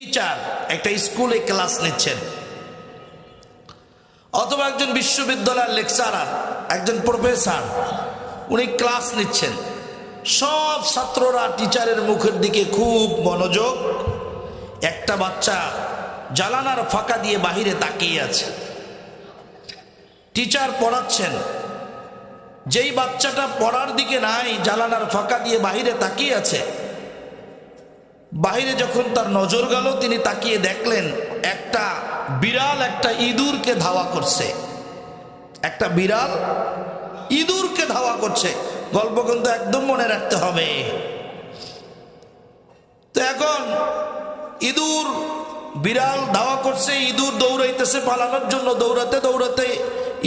Teacher একটা স্কুলে class নিচ্ছেন, অথবা একজন বিশ্ববিদ্যালয়ের লেকচারার, একজন প্রফেসর, উনি ক্লাস নিচ্ছেন। সব ছাত্ররা টিচারের মুখের দিকে খুব মনোযোগ। একটা বাচ্চা জানালার ফাঁকা দিয়ে বাহিরে তাকিয়ে আছে। টিচার পড়াচ্ছেন, যেই বাচ্চাটা পড়ার দিকে নাই, জানালার ফাঁকা দিয়ে বাহিরে তাকিয়ে আছে, বাহিরে যখন তার নজর গেল, তিনি তাকিয়ে দেখলেন একটা বিড়াল একটা ইঁদুরকে ধাওয়া করছে। একটা বিড়াল ইঁদুরকে ধাওয়া করছে। গল্প কিন্তু একদম মনে রাখতে হবে। তো এখন ইঁদুর বিড়াল ধাওয়া করছে, ইঁদুর দৌড়াইতেছে পালানোর জন্য। দৌড়াতে দৌড়াতে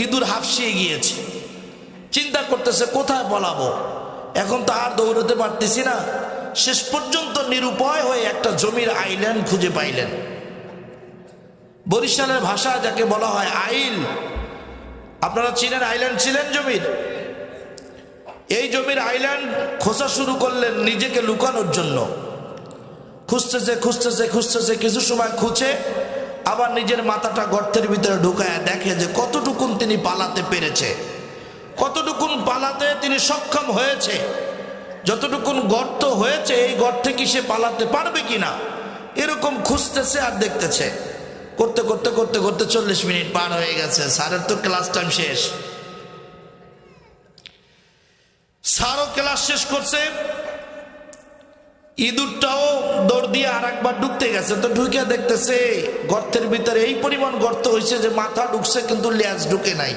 ইঁদুর হাঁফসিয়ে গিয়েছে। চিন্তা করতেছে কোথায় পালাবো, এখন তো আর দৌড়াতে পারতেছি না। শেষ পর্যন্ত নিরুপায় হয়ে একটা জমির আইল্যান্ড খুঁজে পাইলেন। বরিশালের ভাষা যাকে বলা হয় আইল, আপনারা চিনেন, আইল্যান্ড ছিলেন জমির। এই জমির আইল্যান্ড খোঁজা শুরু করলেন নিজেকে লুকানোর জন্য। খুঁজতেছে খুঁজতেছে খুঁজতেছে, কিছু সময় খুঁজে আবার নিজের মাথাটা গর্তের ভিতরে ঢুকায় দেখে যে কতটুকুন তিনি পালাতে পেরেছে, কতটুকুন পালাতে তিনি সক্ষম হয়েছে। যতটুকুন গর্ত হয়েছে, এই গর্তে কি সে পালাতে পারবে কিনা, এরকম খুঁজতেছে আর দেখতেছে। করতে করতে করতে করতে 40 মিনিট পার হয়ে গেছে। স্যারের তো ক্লাস টাইম শেষ। স্যারও ক্লাস শেষ করছে, ইঁদুরটাও দৌড় দিয়ে আর একবার ঢুকতে গেছে। তো ঢুকে দেখতেছে গর্তের ভিতরে এই পরিমাণ গর্ত হয়েছে যে মাথা ঢুকছে কিন্তু লেজ ঢুকে নাই।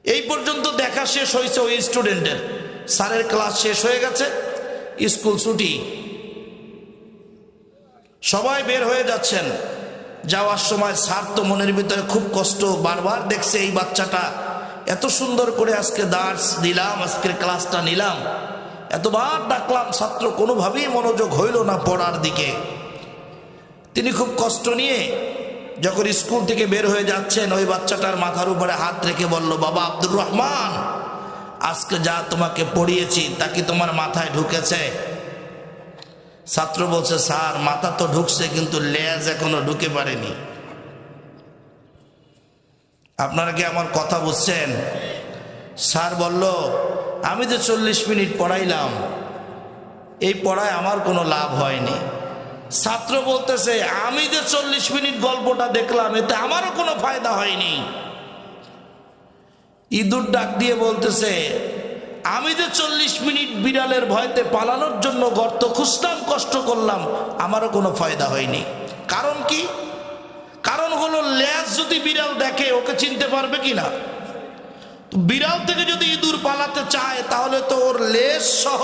এই পর্যন্ত দেখা শেষ হয়েছে ওই স্টুডেন্টের। স্যারের ক্লাস শেষ হয়ে গেছে, স্কুল ছুটি, সবাই বের হয়ে যাচ্ছেন। যাওয়ার সময় স্যার তো মনের ভিতরে খুব কষ্ট, বারবার দেখছে এই বাচ্চাটা এত সুন্দর করে আজকে দার্স দিলাম, আজকের ক্লাসটা নিলাম, এতবার ডাকলাম, ছাত্র কোনোভাবেই মনোযোগ হইল না পড়ার দিকে। তিনি খুব কষ্ট নিয়ে যখন স্কুল থেকে বের হয়ে যাচ্ছেন, ওই বাচ্চাটার মাথার উপরে হাত রেখে বলল, বাবা আব্দুর রহমান, আজকে যা তোমাকে পড়িয়েছি তা কি তোমার মাথায় ঢুকেছে? ছাত্র বলছে, স্যার মাথা তো ঢুকছে কিন্তু লেজ এখনো ঢুকে পারেনি। আপনারা কি আমার কথা বুঝছেন? স্যার বলল, আমি যে 40 মিনিট পড়াইলাম, এই পড়ায় আমার কোনো লাভ হয়নি। ছাত্র বলতেছে, আমি যে 40 মিনিট গল্পটা দেখলাম, এতে আমারও কোনো ফায়দা হয়নি। ইঁদুর ডাক দিয়ে বলতেছে, আমি যে 40 মিনিট বিড়ালের ভয়তে পালানোর জন্য গর্ত খুঁজলাম, কষ্ট করলাম, আমারও কোনো ফায়দা হয়নি। কারণ কি? কারণ হলো লেজ যদি বিড়াল দেখে, ওকে চিনতে পারবে কিনা? বিড়াল থেকে যদি ইঁদুর পালাতে চায়, তাহলে তো ওর লেজ সহ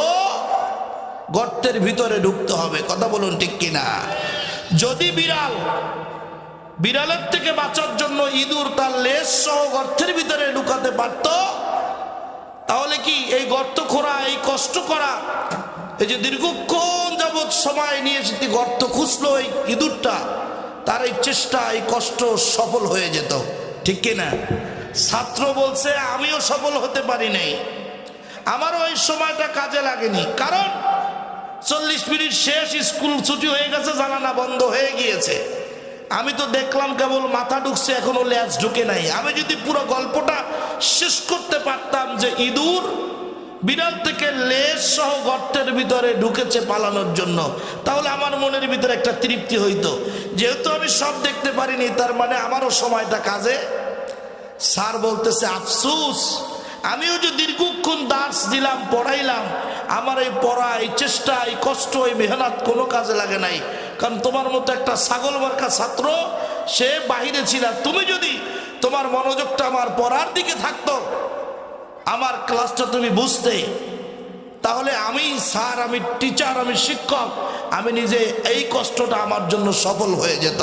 গর্তের ভিতরে ঢুকতে হবে। কথা বলুন ঠিক কিনা? যদি বিড়ালের থেকে বাঁচার জন্য ইঁদুর তার লেজ সহ গর্তের ভিতরে ঢুকাতে পারত, তাহলে কি এই গর্ত খোঁড়া, এই কষ্ট করা, এই যে দীর্ঘক্ষণ যাবৎ সময় নিয়ে সেটি গর্ত খুঁজলো এই ইঁদুরটা, তার এই চেষ্টা, এই কষ্ট সফল হয়ে যেত। ঠিক কিনা? ছাত্র বলছে, আমিও সফল হতে পারি নাই, আমারও এই সময়টা কাজে লাগেনি। কারণ 40 মিনিট শেষ, স্কুল ছুটি হয়ে গেছে, জানালা বন্ধ হয়ে গিয়েছে। আমি তো দেখলাম কেবল মাথা ঢুকছে, এখনো লেজ ঢুকে নাই। আমি যদি পুরো গল্পটা শেষ করতে পারতাম যে ইঁদুর বিড়াল থেকে লেজ সহ গর্তের ভিতরে ঢুকেছে পালানোর জন্য, তাহলে আমার মনের ভিতরে একটা তৃপ্তি হইতো। যেহেতু আমি সব দেখতে পারিনি, তার মানে আমারও সময়টা কাজে। স্যার বলতেছে, আফসোস, আমিও যে দীর্ঘক্ষণ দার্স দিলাম, পড়াইলাম, আমার এই পড়া, এই চেষ্টা, এই কষ্ট, এই মেহনত কোনো কাজে লাগে নাই। কারণ তোমার মতো একটা ছাগল মার্কা ছাত্র, সে বাহিরে ছিল। তুমি যদি তোমার মনোযোগটা আমার পড়ার দিকে থাকতো, আমার ক্লাসটা তুমি বুঝতে, তাহলে আমি স্যার, আমি টিচার, আমি শিক্ষক, আমি নিজে এই কষ্টটা আমার জন্য সফল হয়ে যেত।